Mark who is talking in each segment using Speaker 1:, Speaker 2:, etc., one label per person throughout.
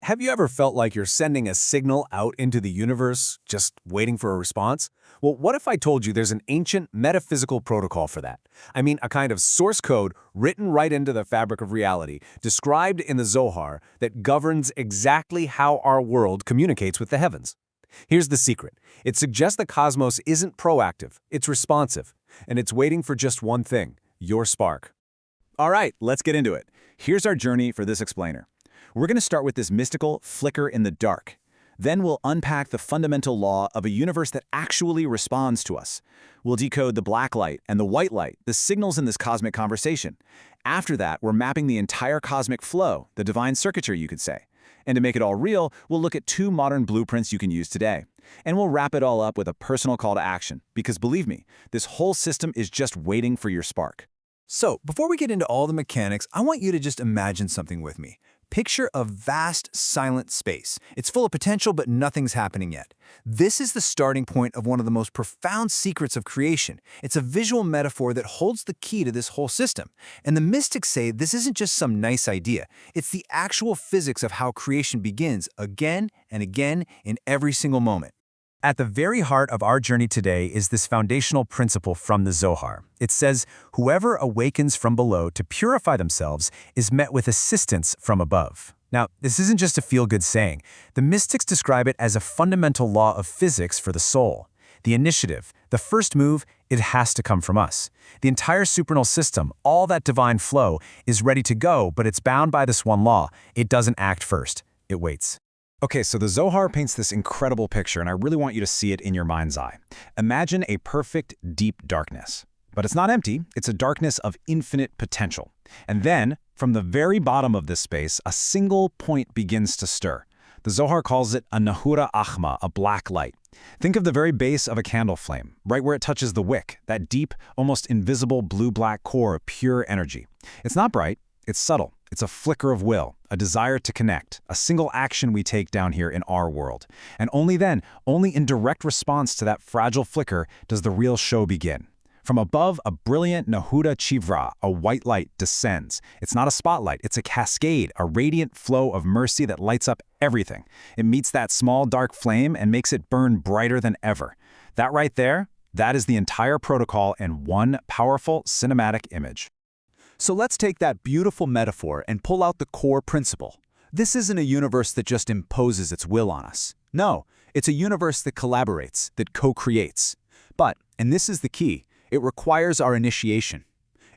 Speaker 1: Have you ever felt like you're sending a signal out into the universe, just waiting for a response? Well, what if I told you there's an ancient metaphysical protocol for that? I mean, a kind of source code written right into the fabric of reality, described in the Zohar, that governs exactly how our world communicates with the heavens. Here's the secret. It suggests the cosmos isn't proactive, it's responsive, and it's waiting for just one thing, your spark.
Speaker 2: All right, let's get into it. Here's our journey for this explainer. We're going to start with this mystical flicker in the dark. Then we'll unpack the fundamental law of a universe that actually responds to us. We'll decode the black light and the white light, the signals in this cosmic conversation. After that, we're mapping the entire cosmic flow, the divine circuitry, you could say. And to make it all real, we'll look at 2 modern blueprints you can use today. And we'll wrap it all up with a personal call to action, because believe me, this whole system is just waiting for your spark.
Speaker 3: So, before we get into all the mechanics, I want you to just imagine something with me. Picture a vast, silent space. It's full of potential, but nothing's happening yet. This is the starting point of one of the most profound secrets of creation. It's a visual metaphor that holds the key to this whole system. And the mystics say this isn't just some nice idea. It's the actual physics of how creation begins again and again in every single moment. At the very heart of our journey today is this foundational principle from the Zohar. It says, "Whoever awakens from below to purify themselves is met with assistance from above." Now, this isn't just a feel-good saying. The mystics describe it as a fundamental law of physics for the soul. The initiative, the first move, it has to come from us. The entire supernal system, all that divine flow, is ready to go, but it's bound by this one law. It doesn't act first. It waits.
Speaker 2: Okay, so the Zohar paints this incredible picture, and I really want you to see it in your mind's eye. Imagine a perfect, deep darkness. But it's not empty, it's a darkness of infinite potential. And then, from the very bottom of this space, a single point begins to stir. The Zohar calls it a nahura achma, a black light. Think of the very base of a candle flame, right where it touches the wick, that deep, almost invisible blue-black core of pure energy. It's not bright, it's subtle. It's a flicker of will, a desire to connect, a single action we take down here in our world. And only then, only in direct response to that fragile flicker, does the real show begin. From above, a brilliant Nahuda Chivra, a white light, descends. It's not a spotlight, it's a cascade, a radiant flow of mercy that lights up everything. It meets that small dark flame and makes it burn brighter than ever. That right there, that is the entire protocol in one powerful cinematic image.
Speaker 3: So let's take that beautiful metaphor and pull out the core principle. This isn't a universe that just imposes its will on us. No, it's a universe that collaborates, that co-creates. But, and this is the key, it requires our initiation.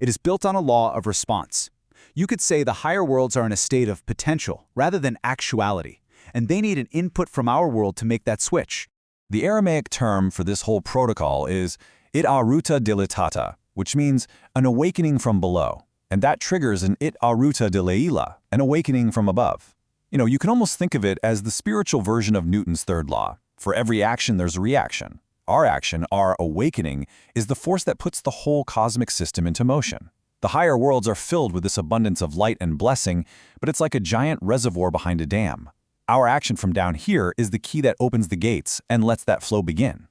Speaker 3: It is built on a law of response. You could say the higher worlds are in a state of potential rather than actuality, and they need an input from our world to make that switch.
Speaker 4: The Aramaic term for this whole protocol is Itaruta dilatata, which means an awakening from below. And that triggers an Itaruta de Leila, an awakening from above. You can almost think of it as the spiritual version of Newton's third law. For every action, there's a reaction. Our action, our awakening, is the force that puts the whole cosmic system into motion. The higher worlds are filled with this abundance of light and blessing, but it's like a giant reservoir behind a dam. Our action from down here is the key that opens the gates and lets that flow begin.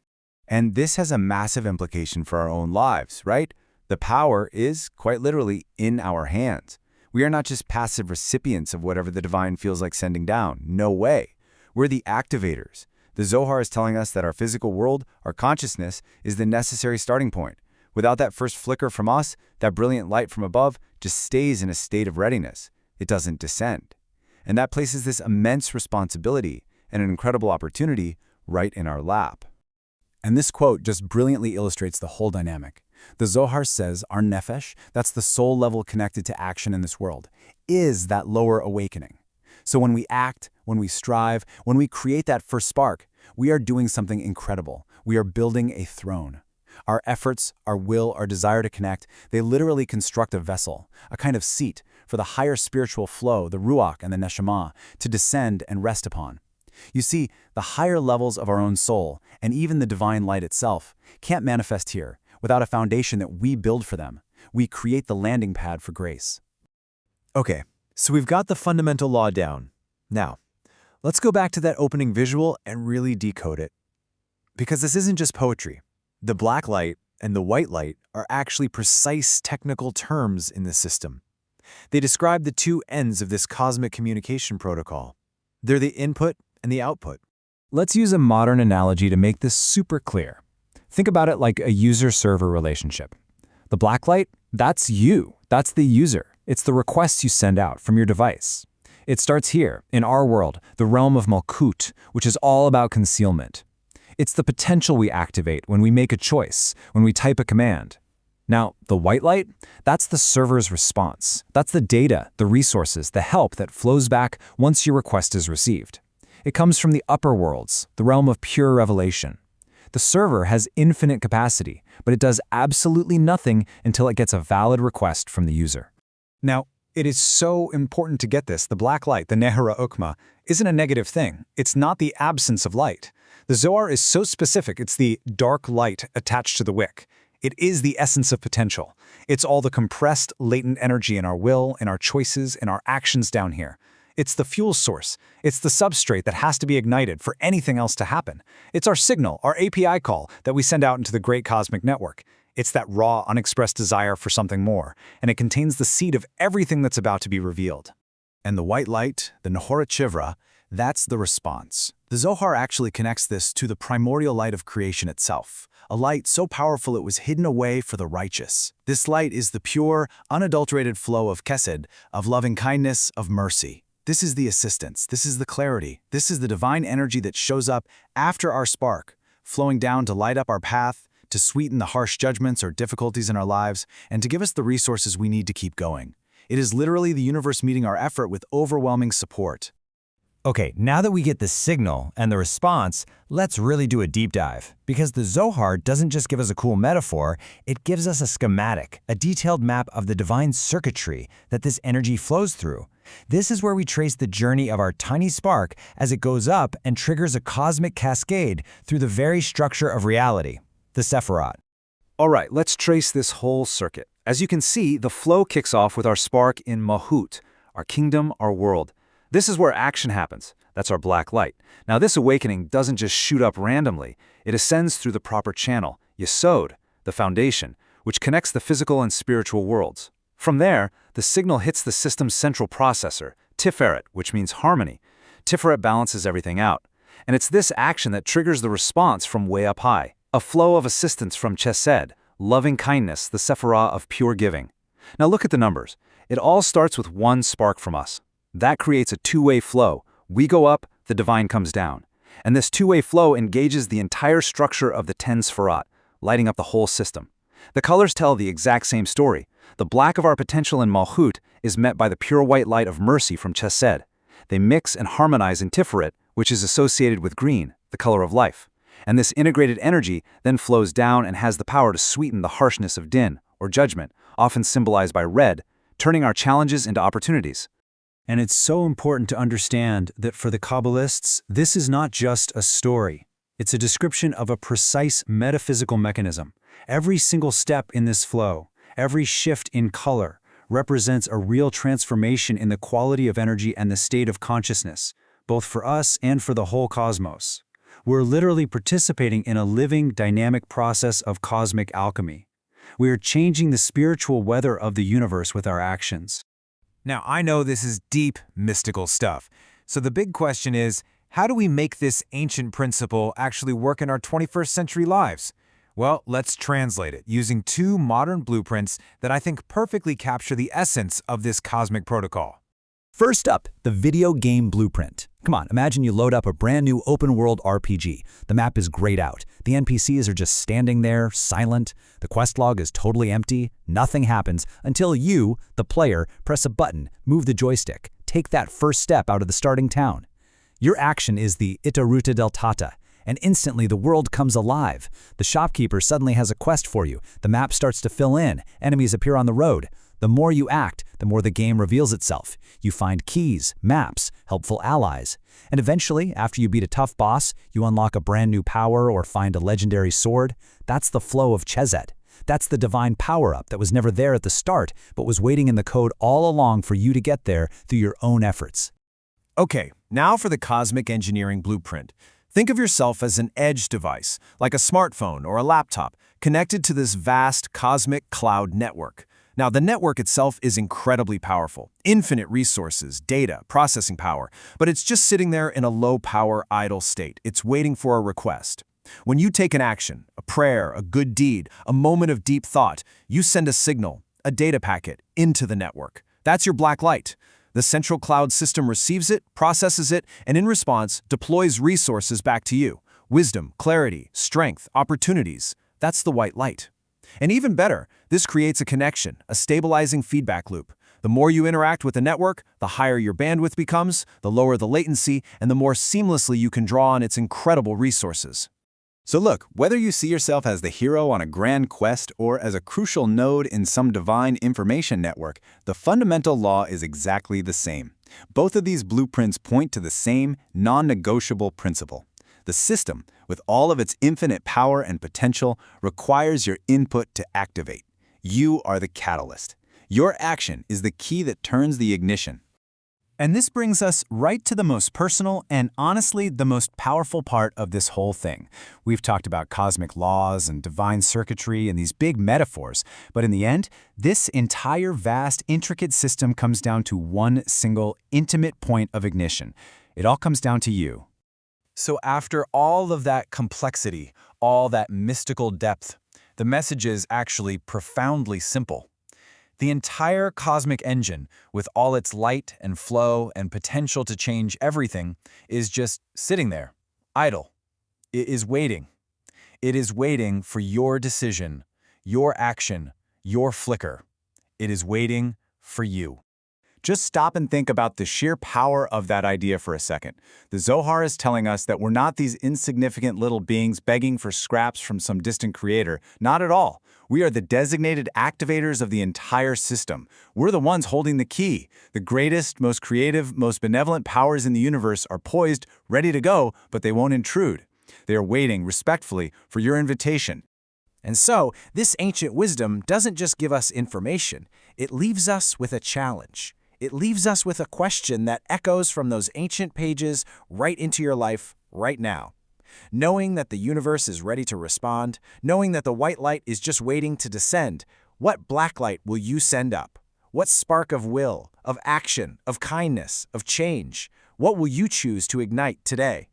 Speaker 3: And this has a massive implication for our own lives, right? The power is, quite literally, in our hands. We are not just passive recipients of whatever the divine feels like sending down. No way. We're the activators. The Zohar is telling us that our physical world, our consciousness, is the necessary starting point. Without that first flicker from us, that brilliant light from above just stays in a state of readiness. It doesn't descend. And that places this immense responsibility and an incredible opportunity right in our lap. And this quote just brilliantly illustrates the whole dynamic. The Zohar says our nefesh, that's the soul level connected to action in this world, is that lower awakening. So when we act, when we strive, when we create that first spark, we are doing something incredible. We are building a throne. Our efforts, our will, our desire to connect, they literally construct a vessel, a kind of seat for the higher spiritual flow, the ruach and the neshama, to descend and rest upon. You see, the higher levels of our own soul, and even the divine light itself, can't manifest here without a foundation that we build for them. We create the landing pad for grace. Okay, so we've got the fundamental law down. Now, let's go back to that opening visual and really decode it. Because this isn't just poetry. The black light and the white light are actually precise technical terms in the system. They describe the 2 ends of this cosmic communication protocol. They're the input and the output.
Speaker 2: Let's use a modern analogy to make this super clear. Think about it like a user-server relationship. The black light, that's you. That's the user. It's the requests you send out from your device. It starts here, in our world, the realm of Malkut, which is all about concealment. It's the potential we activate when we make a choice, when we type a command. Now, the white light, that's the server's response. That's the data, the resources, the help that flows back once your request is received. It comes from the upper worlds, the realm of pure revelation. The server has infinite capacity, but it does absolutely nothing until it gets a valid request from the user. Now, it is so important to get this. The black light, the Nehara Ukma, isn't a negative thing. It's not the absence of light. The Zohar is so specific, it's the dark light attached to the wick. It is the essence of potential. It's all the compressed, latent energy in our will, in our choices, in our actions down here. It's the fuel source. It's the substrate that has to be ignited for anything else to happen. It's our signal, our API call that we send out into the great cosmic network. It's that raw, unexpressed desire for something more, and it contains the seed of everything that's about to be revealed.
Speaker 3: And the white light, the Nehora Chivra, that's the response. The Zohar actually connects this to the primordial light of creation itself, a light so powerful it was hidden away for the righteous. This light is the pure, unadulterated flow of Chesed, of loving kindness, of mercy. This is the assistance, this is the clarity, this is the divine energy that shows up after our spark, flowing down to light up our path, to sweeten the harsh judgments or difficulties in our lives, and to give us the resources we need to keep going. It is literally the universe meeting our effort with overwhelming support.
Speaker 5: Okay, now that we get the signal and the response, let's really do a deep dive. Because the Zohar doesn't just give us a cool metaphor, it gives us a schematic, a detailed map of the divine circuitry that this energy flows through. This is where we trace the journey of our tiny spark as it goes up and triggers a cosmic cascade through the very structure of reality, the Sephirot.
Speaker 2: All right, let's trace this whole circuit. As you can see, the flow kicks off with our spark in Mahut, our kingdom, our world. This is where action happens. That's our black light. Now, this awakening doesn't just shoot up randomly. It ascends through the proper channel, Yesod, the foundation, which connects the physical and spiritual worlds. From there, the signal hits the system's central processor, Tiferet, which means harmony. Tiferet balances everything out. And it's this action that triggers the response from way up high, a flow of assistance from Chesed, loving kindness, the Sephirah of pure giving. Now look at the numbers. It all starts with one spark from us. That creates a two-way flow. We go up, the divine comes down. And this two-way flow engages the entire structure of the 10 Sefirot, lighting up the whole system. The colors tell the exact same story. The black of our potential in Malchut is met by the pure white light of mercy from Chesed. They mix and harmonize in Tiferet, which is associated with green, the color of life. And this integrated energy then flows down and has the power to sweeten the harshness of din, or judgment, often symbolized by red, turning our challenges into opportunities.
Speaker 1: And it's so important to understand that for the Kabbalists, this is not just a story. It's a description of a precise metaphysical mechanism. Every single step in this flow, every shift in color, represents a real transformation in the quality of energy and the state of consciousness, both for us and for the whole cosmos. We're literally participating in a living, dynamic process of cosmic alchemy. We are changing the spiritual weather of the universe with our actions.
Speaker 6: Now, I know this is deep, mystical stuff. So the big question is, how do we make this ancient principle actually work in our 21st century lives? Well, let's translate it using two modern blueprints that I think perfectly capture the essence of this cosmic protocol.
Speaker 5: First up, the video game blueprint. Come on, imagine you load up a brand new open-world RPG. The map is grayed out. The NPCs are just standing there, silent. The quest log is totally empty. Nothing happens until you, the player, press a button, move the joystick, take that first step out of the starting town. Your action is the Itaruta deltata, and instantly the world comes alive. The shopkeeper suddenly has a quest for you. The map starts to fill in. Enemies appear on the road. The more you act, the more the game reveals itself. You find keys, maps, helpful allies. And eventually, after you beat a tough boss, you unlock a brand new power or find a legendary sword. That's the flow of Chesed. That's the divine power-up that was never there at the start, but was waiting in the code all along for you to get there through your own efforts.
Speaker 1: Okay, now for the cosmic engineering blueprint. Think of yourself as an edge device, like a smartphone or a laptop, connected to this vast cosmic cloud network. Now, the network itself is incredibly powerful. Infinite resources, data, processing power. But it's just sitting there in a low-power, idle state. It's waiting for a request. When you take an action, a prayer, a good deed, a moment of deep thought, you send a signal, a data packet, into the network. That's your black light. The central cloud system receives it, processes it, and in response, deploys resources back to you. Wisdom, clarity, strength, opportunities. That's the white light. And even better, this creates a connection, a stabilizing feedback loop. The more you interact with the network, the higher your bandwidth becomes, the lower the latency, and the more seamlessly you can draw on its incredible resources.
Speaker 3: So look, whether you see yourself as the hero on a grand quest or as a crucial node in some divine information network, the fundamental law is exactly the same. Both of these blueprints point to the same non-negotiable principle. The system, with all of its infinite power and potential, requires your input to activate. You are the catalyst. Your action is the key that turns the ignition.
Speaker 2: And this brings us right to the most personal and honestly the most powerful part of this whole thing. We've talked about cosmic laws and divine circuitry and these big metaphors, but in the end, this entire vast, intricate system comes down to one single, intimate point of ignition. It all comes down to you.
Speaker 6: So after all of that complexity, all that mystical depth, the message is actually profoundly simple. The entire cosmic engine, with all its light and flow and potential to change everything, is just sitting there, idle. It is waiting. It is waiting for your decision, your action, your flicker. It is waiting for you.
Speaker 3: Just stop and think about the sheer power of that idea for a second. The Zohar is telling us that we're not these insignificant little beings begging for scraps from some distant creator. Not at all. We are the designated activators of the entire system. We're the ones holding the key. The greatest, most creative, most benevolent powers in the universe are poised, ready to go, but they won't intrude. They are waiting respectfully for your invitation.
Speaker 1: And so, this ancient wisdom doesn't just give us information, it leaves us with a challenge. It leaves us with a question that echoes from those ancient pages right into your life right now. Knowing that the universe is ready to respond, knowing that the white light is just waiting to descend, what black light will you send up? What spark of will, of action, of kindness, of change? What will you choose to ignite today?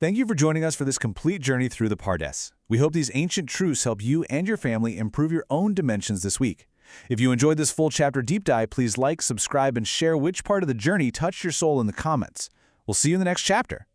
Speaker 7: Thank you for joining us for this complete journey through the Pardes. We hope these ancient truths help you and your family improve your own dimensions this week. If you enjoyed this full chapter deep dive, please like, subscribe, and share which part of the journey touched your soul in the comments. We'll see you in the next chapter.